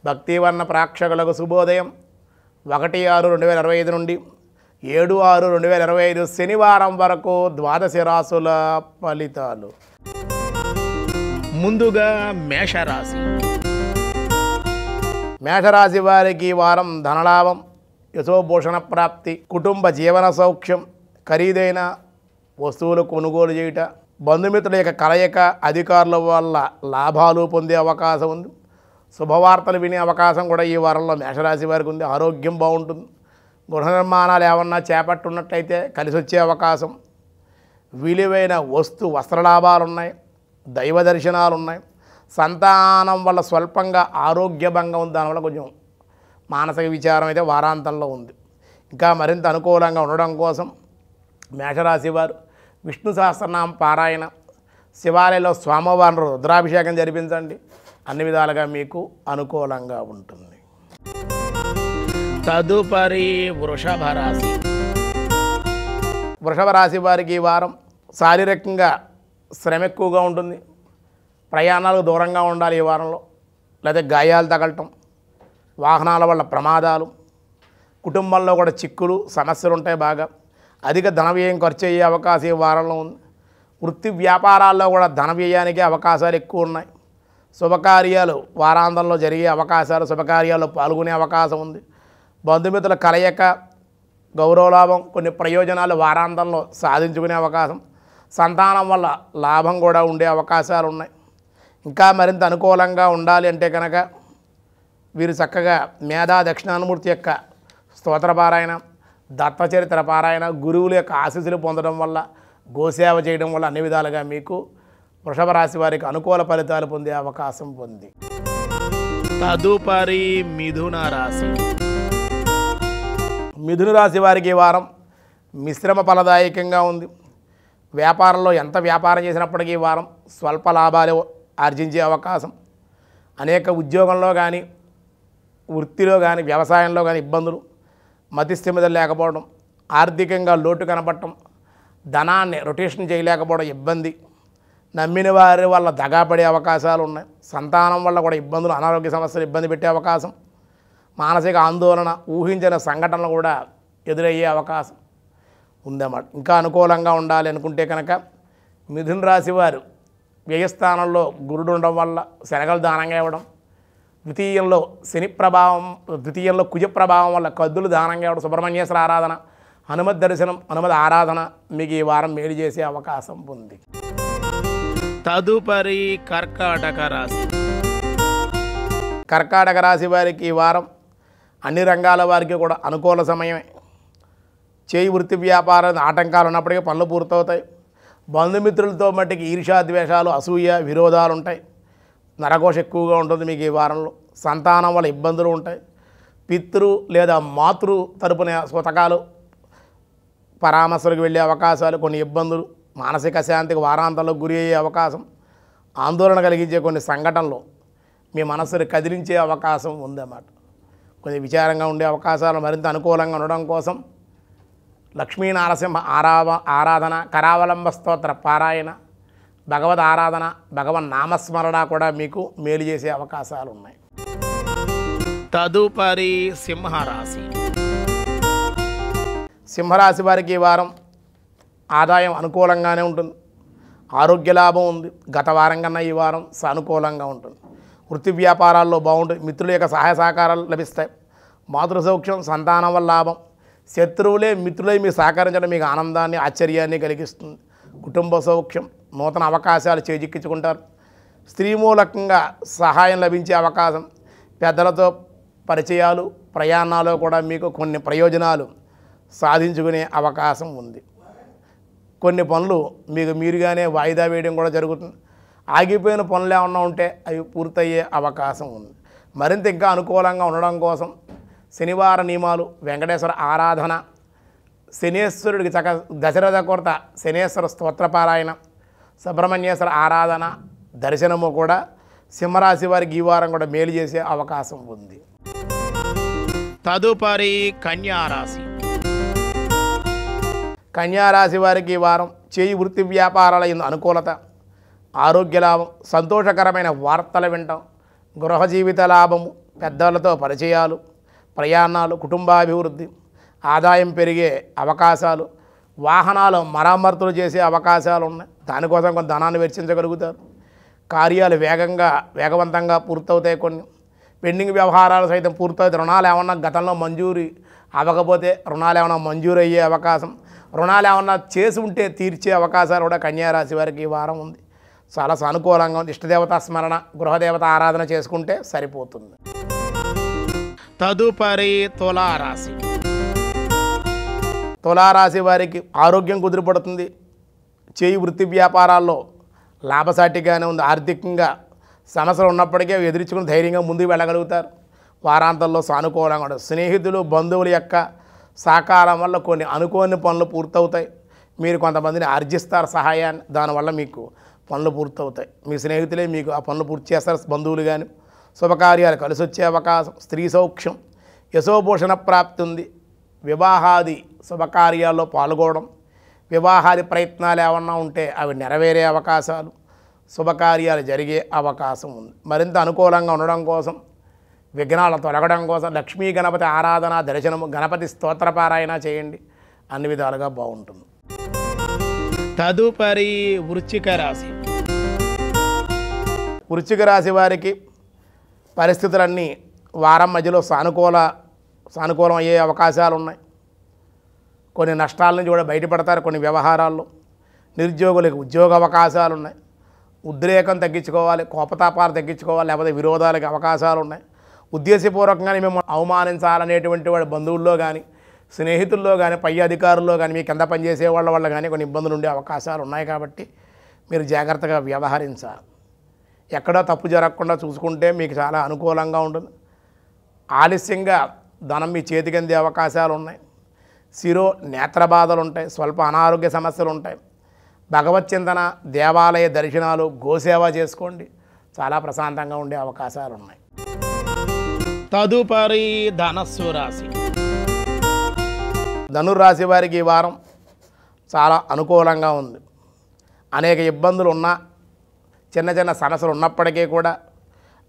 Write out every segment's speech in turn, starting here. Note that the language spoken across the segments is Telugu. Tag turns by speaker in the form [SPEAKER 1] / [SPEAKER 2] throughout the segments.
[SPEAKER 1] భక్తివర్ణ ప్రేక్షకులకు శుభోదయం 1/6/2025 నుండి 7/6/2025 శనివారం వరకు ద్వాదశ రాశుల ఫలితాలు. ముందుగా మేషరాశి. మేషరాశి వారికి ఈ వారం ధనలాభం, యశోభూషణ ప్రాప్తి, కుటుంబ జీవన సౌఖ్యం, ఖరీదైన వస్తువులు కొనుగోలు చేయుట, బంధుమిత్రుల యొక్క కలయిక, అధికారుల వల్ల లాభాలు పొందే అవకాశం ఉంది. శుభవార్తలు వినే అవకాశం కూడా ఈ వారంలో మేషరాశి వారికి ఉంది. ఆరోగ్యం బాగుంటుంది. గృహ నిర్మాణాలు ఏమన్నా చేపట్టున్నట్టయితే కలిసి వచ్చే అవకాశం, విలువైన వస్త్ర లాభాలు ఉన్నాయి, దైవ దర్శనాలు ఉన్నాయి. సంతానం వల్ల స్వల్పంగా ఆరోగ్య భంగం ఉంది. దానివల్ల కొంచెం మానసిక విచారం అయితే వారాంతంలో ఉంది. ఇంకా మరింత అనుకూలంగా ఉండడం కోసం మేషరాశి వారు విష్ణు సహస్రనామ పారాయణ, శివాలయంలో స్వామివారిని రుద్రాభిషేకం జరిపించండి. అన్ని విధాలుగా మీకు అనుకూలంగా ఉంటుంది. తదుపరి వృషభ రాశి. వృషభ రాశి వారికి ఈ వారం శారీరకంగా శ్రమ ఎక్కువగా ఉంటుంది. ప్రయాణాలకు దూరంగా ఉండాలి ఈ వారంలో. లేదా గాయాలు తగలటం, వాహనాల వల్ల ప్రమాదాలు, కుటుంబంలో కూడా చిక్కులు సమస్యలు ఉంటాయి. బాగా అధిక ధన వ్యయం ఖర్చు అయ్యే అవకాశం ఈ వారంలో ఉంది. వృత్తి వ్యాపారాల్లో కూడా ధన వ్యయానికి అవకాశాలు ఎక్కువ ఉన్నాయి. శుభకార్యాలు వారాంతంలో జరిగే అవకాశాలు, శుభకార్యాల్లో పాల్గొనే అవకాశం ఉంది. బంధుమిత్రుల కలయిక, గౌరవలాభం, కొన్ని ప్రయోజనాలు వారాంతంలో సాధించుకునే అవకాశం, సంతానం వల్ల లాభం కూడా ఉండే అవకాశాలు ఉన్నాయి. ఇంకా మరింత అనుకూలంగా ఉండాలి అంటే కనుక వీరు చక్కగా మేధా దక్షిణామూర్తి యొక్క స్తోత్రపారాయణ, దత్తచరిత్ర పారాయణ, గురువుల యొక్క ఆశీస్సులు పొందడం వల్ల, గోసేవ చేయడం వల్ల అన్ని విధాలుగా మీకు వృషభ రాశి వారికి అనుకూల ఫలితాలు పొందే అవకాశం ఉంది. తదుపరి మిథున రాశి. మిథున రాశి వారికి ఈ వారం మిశ్రమ ఫలదాయకంగా ఉంది. వ్యాపారంలో ఎంత వ్యాపారం చేసినప్పటికీ ఈ వారం స్వల్ప లాభాలు ఆర్జించే అవకాశం. అనేక ఉద్యోగంలో కానీ, వృత్తిలో కానీ, వ్యవసాయంలో కానీ ఇబ్బందులు, మతిస్థిమితం లేకపోవడం, ఆర్థికంగా లోటు కనపడటం, ధనాన్ని రొటేషన్ చేయలేకపోవడం ఇబ్బంది, నమ్మిన వారి వల్ల దగాపడే అవకాశాలు ఉన్నాయి. సంతానం వల్ల కూడా ఇబ్బందులు, అనారోగ్య సమస్యలు ఇబ్బంది పెట్టే అవకాశం, మానసిక ఆందోళన, ఊహించిన సంఘటనలు కూడా ఎదురయ్యే అవకాశం ఉందన్నమాట. ఇంకా అనుకూలంగా ఉండాలి అనుకుంటే కనుక మిథున రాశి వారు వ్యయస్థానంలో గురుడు ఉండడం వల్ల శనగలు దానంగా ఇవ్వడం, ద్వితీయంలో కుజ ప్రభావం వల్ల కద్దులు దానంగా ఇవ్వడం, సుబ్రహ్మణ్యేశ్వర ఆరాధన, హనుమత్ దర్శనం, హనుమత్ ఆరాధన మీకు ఈ వారం మేలు చేసే అవకాశం ఉంది. తదుపరి కర్కాటక రాశి. కర్కాటక రాశి వారికి ఈ వారం అన్ని రంగాల వారికి కూడా అనుకూల సమయమే. చేయి వృత్తి వ్యాపారం ఆటంకాలు ఉన్నప్పటికీ పనులు పూర్తవుతాయి. బంధుమిత్రులతో మట్టికి ఈర్ష్యా ద్వేషాలు, అసూయ, విరోధాలు ఉంటాయి. నరఘోష ఎక్కువగా ఉంటుంది మీకు ఈ వారంలో. సంతానం వల్ల ఇబ్బందులు ఉంటాయి. పితృ లేదా మాతృ తరపున స్వతకాలు పరామర్శలకు వెళ్ళే అవకాశాలు, కొన్ని ఇబ్బందులు, మానసిక శాంతికి వారాంతంలో గురి అయ్యే అవకాశం, ఆందోళన కలిగించే కొన్ని సంఘటనలు మీ మనస్సుని కదిలించే అవకాశం ఉందన్నమాట. కొంచెం విచారంగా ఉండే అవకాశాలు మరింత అనుకూలంగా ఉండడం కోసం లక్ష్మీనారసింహ ఆరాధన, కరావలంబ స్తోత్ర పారాయణ, భగవద్ ఆరాధన, భగవన్ నామస్మరణ కూడా మీకు మేలు చేసే అవకాశాలు ఉన్నాయి. తదుపరి సింహరాశి. సింహరాశి వారికి ఈ వారం ఆదాయం అనుకూలంగానే ఉంటుంది. ఆరోగ్య లాభం ఉంది. గత వారం కన్నా ఈ వారం సానుకూలంగా ఉంటుంది. వృత్తి వ్యాపారాల్లో బాగుంటుంది. మిత్రుల యొక్క సహాయ సహకారాలు లభిస్తాయి. మాతృ సౌఖ్యం, సంతానం వల్ల లాభం, శత్రువులే మిత్రులై మీకు సహకరించడం మీకు ఆనందాన్ని, ఆశ్చర్యాన్ని కలిగిస్తుంది. కుటుంబ సౌఖ్యం, నూతన అవకాశాలు చేజిక్కించుకుంటారు. స్త్రీ మూలకంగా సహాయం లభించే అవకాశం, పెద్దలతో పరిచయాలు, ప్రయాణాలు కూడా మీకు కొన్ని ప్రయోజనాలు సాధించుకునే అవకాశం ఉంది. కొన్ని పనులు మీకు మీరుగానే వాయిదా వేయడం కూడా జరుగుతుంది. ఆగిపోయిన పనులు ఏమన్నా ఉంటే అవి పూర్తయ్యే అవకాశం ఉంది. మరింత ఇంకా అనుకూలంగా ఉండడం కోసం శనివార నియమాలు, వెంకటేశ్వర ఆరాధన, శనేశ్వరుడికి దశరథ కొరత శనేశ్వర స్తోత్రపారాయణ, సుబ్రహ్మణ్యేశ్వర ఆరాధన, దర్శనము కూడా సింహరాశి వారికి ఈ వారం కూడా మేలు చేసే అవకాశం ఉంది. తదుపరి కన్యారాశి. కన్యారాశి వారికి ఈ వారం చేయి వృత్తి వ్యాపారాల అనుకూలత, ఆరోగ్య లాభం, సంతోషకరమైన వార్తలు వినటం, గృహ జీవిత లాభము, పెద్దలతో పరిచయాలు, ప్రయాణాలు, కుటుంబాభివృద్ధి, ఆదాయం పెరిగే అవకాశాలు, వాహనాలు మరమ్మతులు చేసే అవకాశాలు ఉన్నాయి. దానికోసం కొంత ధనాన్ని వెచ్చించగలుగుతారు. కార్యాలు వేగవంతంగా పూర్తవుతాయి. కొన్ని పెండింగ్ వ్యవహారాలు సైతం పూర్తవుతాయి. రుణాలు ఏమన్నా గతంలో మంజూరు అవ్వకపోతే రుణాలు ఏమన్నా మంజూరు అయ్యే అవకాశం, రుణాలు ఏమన్నా చేసి ఉంటే తీర్చే అవకాశాలు కూడా కన్యారాశి వారికి ఈ వారం ఉంది. చాలా సానుకూలంగా ఉంది. ఇష్టదేవత స్మరణ, గృహదేవత ఆరాధన చేసుకుంటే సరిపోతుంది. తదుపరి తులారాశి. తులారాశి వారికి ఆరోగ్యం కుదిరిపడుతుంది. చేయి వృత్తి వ్యాపారాల్లో లాభసాటిగానే ఉంది. ఆర్థికంగా సమస్యలు ఉన్నప్పటికీ ఎదుర్చుకుని ధైర్యంగా ముందుకు వెళ్ళగలుగుతారు. వారాంతంలో సానుకూలంగా ఉంటుంది. స్నేహితులు, బంధువుల యొక్క సహకారం వల్ల కొన్ని అనుకోని పనులు పూర్తవుతాయి. మీరు కొంతమందిని ఆర్జిస్తారు సహాయాన్ని, దానివల్ల మీకు పనులు పూర్తవుతాయి. మీ స్నేహితులే మీకు ఆ పనులు పూర్తి చేస్తారు. బంధువులు కానీ శుభకార్యాలు కలిసి వచ్చే అవకాశం, స్త్రీ సౌఖ్యం, యశోభూషణ ప్రాప్తి ఉంది. వివాహాది శుభకార్యాల్లో పాల్గొనడం, వివాహాది ప్రయత్నాలు ఏమన్నా ఉంటే అవి నెరవేరే అవకాశాలు, శుభకార్యాలు జరిగే అవకాశం ఉంది. మరింత అనుకూలంగా ఉండడం కోసం, విఘ్నాలు తొలగడం కోసం లక్ష్మీ గణపతి ఆరాధన, దర్శనము, గణపతి స్తోత్రపారాయణ చేయండి. అన్ని విధాలుగా బాగుంటుంది. తదుపరి వృశ్చిక రాశి. వృశ్చిక రాశి వారికి పరిస్థితులన్నీ వారం మధ్యలో సానుకూలం అయ్యే అవకాశాలు ఉన్నాయి. కొన్ని నష్టాల నుంచి కూడా బయటపడతారు. కొన్ని వ్యవహారాల్లో నిరుద్యోగులకు ఉద్యోగ అవకాశాలు ఉన్నాయి. ఉద్రేకం తగ్గించుకోవాలి, కోపతాపాలు తగ్గించుకోవాలి, లేకపోతే విరోధాలకు అవకాశాలు ఉన్నాయి. ఉద్దేశపూర్వకంగానే మేము అవమానించాలనేటువంటి వాడి బంధువుల్లో కానీ, స్నేహితుల్లో కానీ, పై అధికారుల్లో కానీ, మీ కింద పనిచేసే వాళ్ళ వల్ల కానీ కొన్ని ఇబ్బందులు ఉండే అవకాశాలు ఉన్నాయి. కాబట్టి మీరు జాగ్రత్తగా వ్యవహరించాలి. ఎక్కడో తప్పు జరగకుండా చూసుకుంటే మీకు చాలా అనుకూలంగా ఉంటుంది. ఆలస్యంగా ధనం మీ చేతికి అందే అవకాశాలు ఉన్నాయి. నేత్ర బాధలు ఉంటాయి. స్వల్ప అనారోగ్య సమస్యలు ఉంటాయి. భగవత్ చింతన, దేవాలయ దర్శనాలు, గోసేవ చేసుకోండి. చాలా ప్రశాంతంగా ఉండే అవకాశాలు ఉన్నాయి. తదుపరి ధనస్సు రాశి. ధనుర్రాశి వారికి ఈ వారం చాలా అనుకూలంగా ఉంది. అనేక ఇబ్బందులు ఉన్నా, చిన్న చిన్న సమస్యలు ఉన్నప్పటికీ కూడా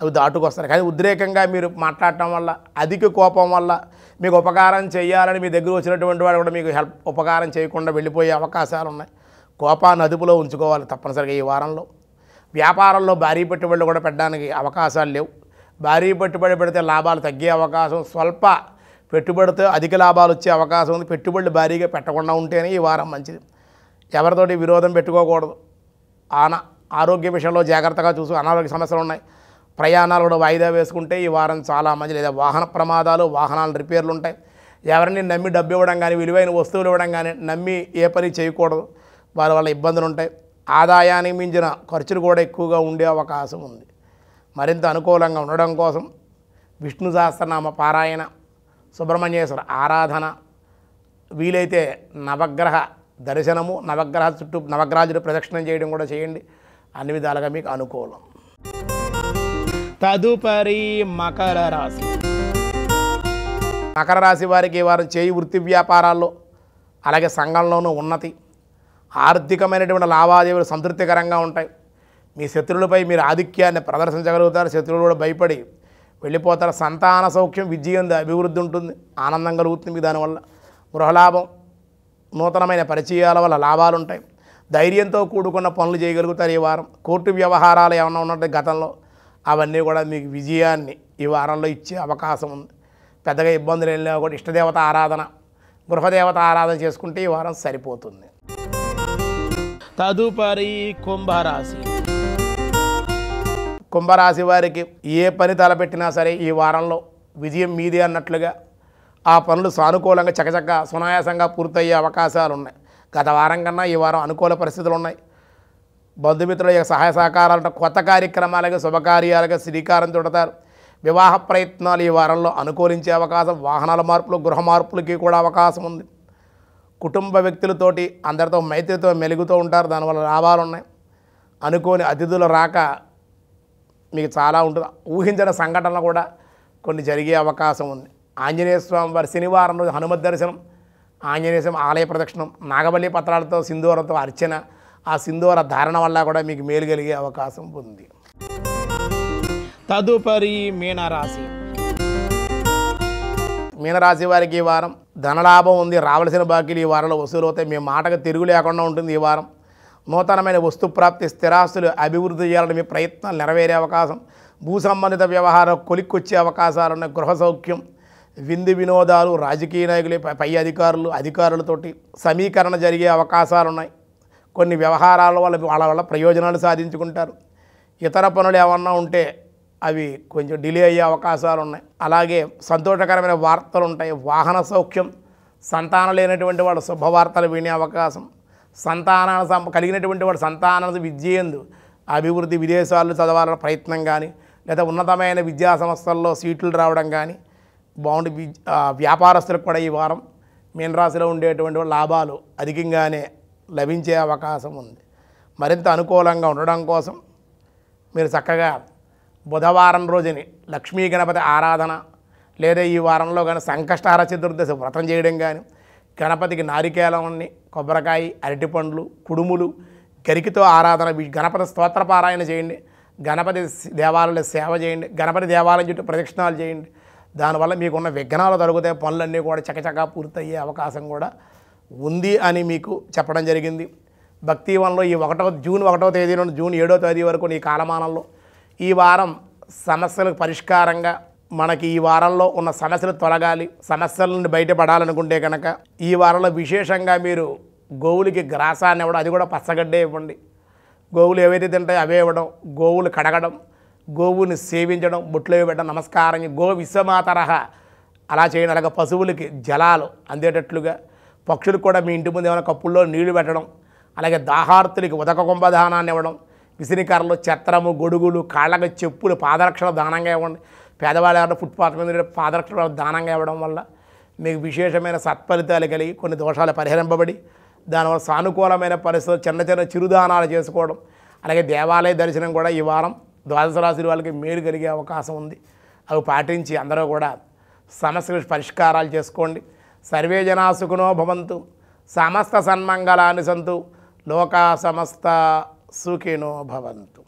[SPEAKER 1] అవి దాటుకొస్తారు. కానీ ఉద్రేకంగా మీరు మాట్లాడటం వల్ల, అధిక కోపం వల్ల మీకు ఉపకారం చేయాలని మీ దగ్గర వచ్చినటువంటి వాడు కూడా మీకు ఉపకారం చేయకుండా వెళ్ళిపోయే అవకాశాలు ఉన్నాయి. కోపాన్ని అదుపులో ఉంచుకోవాలి తప్పనిసరిగా ఈ వారంలో. వ్యాపారంలో భారీ పెట్టుబడులు కూడా పెట్టడానికి అవకాశాలు లేవు. భారీ పెట్టుబడి పెడితే లాభాలు తగ్గే అవకాశం, స్వల్ప పెట్టుబడితో అధిక లాభాలు వచ్చే అవకాశం ఉంది. పెట్టుబడులు భారీగా పెట్టకుండా ఉంటేనే ఈ వారం మంచిది. ఎవరితోటి విరోధం పెట్టుకోకూడదు. ఆరోగ్య విషయంలో జాగ్రత్తగా చూసు. అనారోగ్య సమస్యలు ఉన్నాయి. ప్రయాణాలు కూడా వాయిదా వేసుకుంటే ఈ వారం చాలా మంచి. లేదా వాహన ప్రమాదాలు, వాహనాల రిపేర్లు ఉంటాయి. ఎవరిని నమ్మి డబ్బు ఇవ్వడం కానీ, విలువైన వస్తువులు ఇవ్వడం కానీ నమ్మి ఏ పని చేయకూడదు. వారి వల్ల ఇబ్బందులు ఉంటాయి. ఆదాయానికి మించిన ఖర్చులు కూడా ఎక్కువగా ఉండే అవకాశం ఉంది. మరింత అనుకూలంగా ఉండడం కోసం విష్ణు సహస్రనామ పారాయణ, సుబ్రహ్మణ్యేశ్వర ఆరాధన, వీలైతే నవగ్రహ దర్శనము, నవగ్రహ చుట్టూ నవగ్రహాలు ప్రదక్షిణం చేయడం కూడా చేయండి. అన్ని విధాలుగా మీకు అనుకూలం. తదుపరి మకర రాశి. మకర రాశి వారికి వారు చేయి వృత్తి వ్యాపారాల్లో, అలాగే సంఘంలోనూ ఉన్నతి, ఆర్థికమైనటువంటి లావాదేవీలు సంతృప్తికరంగా ఉంటాయి. మీ శత్రువులపై మీరు ఆధిక్యాన్ని ప్రదర్శించగలుగుతారు. శత్రువులు కూడా భయపడి వెళ్ళిపోతారు. సంతాన సౌఖ్యం, విజయం, అభివృద్ధి ఉంటుంది. ఆనందం కలుగుతుంది మీకు దానివల్ల. గృహలాభం, నూతనమైన పరిచయాల వల్ల లాభాలు ఉంటాయి. ధైర్యంతో కూడుకున్న పనులు చేయగలుగుతారు ఈ వారం. కోర్టు వ్యవహారాలు ఏమన్నా ఉన్నట్టు గతంలో అవన్నీ కూడా మీకు విజయాన్ని ఈ వారంలో ఇచ్చే అవకాశం ఉంది. పెద్దగా ఇబ్బందులు వెళ్ళినా కూడా ఇష్టదేవత ఆరాధన, గృహదేవత ఆరాధన చేసుకుంటే ఈ వారం సరిపోతుంది. తదుపరి కుంభరాశి. కుంభరాశి వారికి ఏ పని తలపెట్టినా సరే ఈ వారంలో విజయం మీదే అన్నట్లుగా ఆ పనులు సానుకూలంగా చకచక్క సునాయాసంగా పూర్తయ్యే అవకాశాలు ఉన్నాయి. గత వారం కన్నా ఈ వారం అనుకూల పరిస్థితులు ఉన్నాయి. బంధుమిత్రుల యొక్క సహాయ సహకారాలు, కొత్త కార్యక్రమాలకి, శుభకార్యాలుగా శ్రీకారం చుడతారు. వివాహ ప్రయత్నాలు ఈ వారంలో అనుకూలించే అవకాశం, వాహనాల మార్పులు, గృహ మార్పులకి కూడా అవకాశం ఉంది. కుటుంబ వ్యక్తులతోటి అందరితో మైత్రితో మెలుగుతూ ఉంటారు. దానివల్ల లాభాలు ఉన్నాయి. అనుకోని అతిథుల రాక మీకు చాలా ఉంటుంది. ఊహించిన సంఘటనలు కూడా కొన్ని జరిగే అవకాశం ఉంది. ఆంజనేయ స్వామి వారి శనివారం రోజు హనుమత్ దర్శనం, ఆంజనేయ స్వామి ఆలయ ప్రదక్షిణం, నాగబలి పత్రాలతో సింధూరంతో అర్చన, ఆ సింధూర ధారణ వల్ల కూడా మీకు మేలు కలిగే అవకాశం ఉంది. తదుపరి మీనరాశి. మీనరాశి వారికి ఈ వారం ధనలాభం ఉంది. రావాల్సిన బాకీలు ఈ వారంలో వసూలు అవుతాయి. మీ మాటకు తిరుగు లేకుండా ఉంటుంది ఈ వారం. నూతనమైన వస్తు ప్రాప్తి, స్థిరాస్తులు అభివృద్ధి చేయాలని మీ ప్రయత్నాలు నెరవేరే అవకాశం, భూ సంబంధిత వ్యవహారం కొలిక్కొచ్చే అవకాశాలు ఉన్నాయి. గృహ సౌఖ్యం, విందు వినోదాలు, రాజకీయ నాయకులు, పై అధికారులతోటి సమీకరణ జరిగే అవకాశాలు ఉన్నాయి. కొన్ని వ్యవహారాల వల్ల వాళ్ళ ప్రయోజనాలు సాధించుకుంటారు. ఇతర పనులు ఏమన్నా ఉంటే అవి కొంచెం డిలే అయ్యే అవకాశాలు ఉన్నాయి. అలాగే సంతోషకరమైన వార్తలు ఉంటాయి. వాహన సౌఖ్యం, సంతానం లేనటువంటి వాడు శుభవార్తలు వినే అవకాశం, సంతానాన్ని కలిగినటువంటి వాడు సంతానాన్ని విద్యందు అభివృద్ధి, విదేశాల్లో చదవాలన్న ప్రయత్నం కానీ, లేదా ఉన్నతమైన విద్యా సంస్థల్లో సీట్లు రావడం కానీ బాగుంది. వ్యాపారస్తులకు కూడా ఈ వారం మీనరాశిలో ఉండేటువంటి లాభాలు అధికంగానే లభించే అవకాశం ఉంది. మరింత అనుకూలంగా ఉండడం కోసం మీరు చక్కగా బుధవారం రోజుని లక్ష్మీ గణపతి ఆరాధన, లేదా ఈ వారంలో కానీ సంకష్టహార చతుర్దశి వ్రతం చేయడం కానీ, గణపతికి నారికేళాన్ని, కొబ్బరికాయ, అరటిపండ్లు, కుడుములు, గరికితో ఆరాధన, గణపతి స్తోత్రపారాయణ చేయండి. గణపతి దేవాలయంలో సేవ చేయండి. గణపతి దేవాలయం చుట్టూ ప్రదక్షిణాలు చేయండి. దానివల్ల మీకున్న విఘ్నాలు తొలగుతాయి. పనులన్నీ కూడా చకచకా పూర్తయ్యే అవకాశం కూడా ఉంది అని మీకు చెప్పడం జరిగింది. భక్తివనంలో ఈ జూన్ 1వ తేదీ నుండి జూన్ 7వ తేదీ వరకు ఈ కాలమానంలో ఈ వారం సమస్యలకు పరిష్కారంగా మనకి ఈ వారంలో ఉన్న సమస్యలు తొలగాలి, సమస్యల నుండి బయటపడాలనుకుంటే కనుక ఈ వారంలో విశేషంగా మీరు గోవులకి గ్రాసాన్ని ఇవ్వడం, అది కూడా పచ్చగడ్డే ఇవ్వండి. గోవులు ఏవైతే తింటాయో అవే ఇవ్వడం, గోవులు కడగడం, గోవుని సేవించడం, బొట్లో పెట్టడం, నమస్కారం, గో విశ్వమాతరహ అలా చేయండి. అలాగే పశువులకి జలాలు అందేటట్లుగా, పక్షులకు కూడా మీ ఇంటి ముందు ఏమైనా కప్పుల్లో నీళ్లు పెట్టడం, అలాగే దాహార్తులకి ఉదక కుంభదానాన్ని ఇవ్వడం, విసినికర్రలు, ఛత్రము, గొడుగులు, కాళ్ళకి చెప్పులు, పాదరక్షణ దానంగా ఇవ్వండి. పేదవాళ్ళు ఎవరైనా ఫుట్పాత్ మీద పాదరక్షణ దానంగా ఇవ్వడం వల్ల మీకు విశేషమైన సత్ఫలితాలు కలిగి కొన్ని దోషాలు పరిహరింపబడి దానివల్ల సానుకూలమైన పరిస్థితులు చిన్న చిరుదానాలు చేసుకోవడం, అలాగే దేవాలయ దర్శనం కూడా ఈ వారం ద్వాదశ రాశి వాళ్ళకి మేలు కలిగే అవకాశం ఉంది. అవి పాటించి అందరూ కూడా సమస్యల పరిష్కారాలు చేసుకోండి. సర్వే జనా సుఖినో భవంతు, సమస్త సన్మంగళాని సంతు, లోకా సమస్త సుఖినో భవంతు.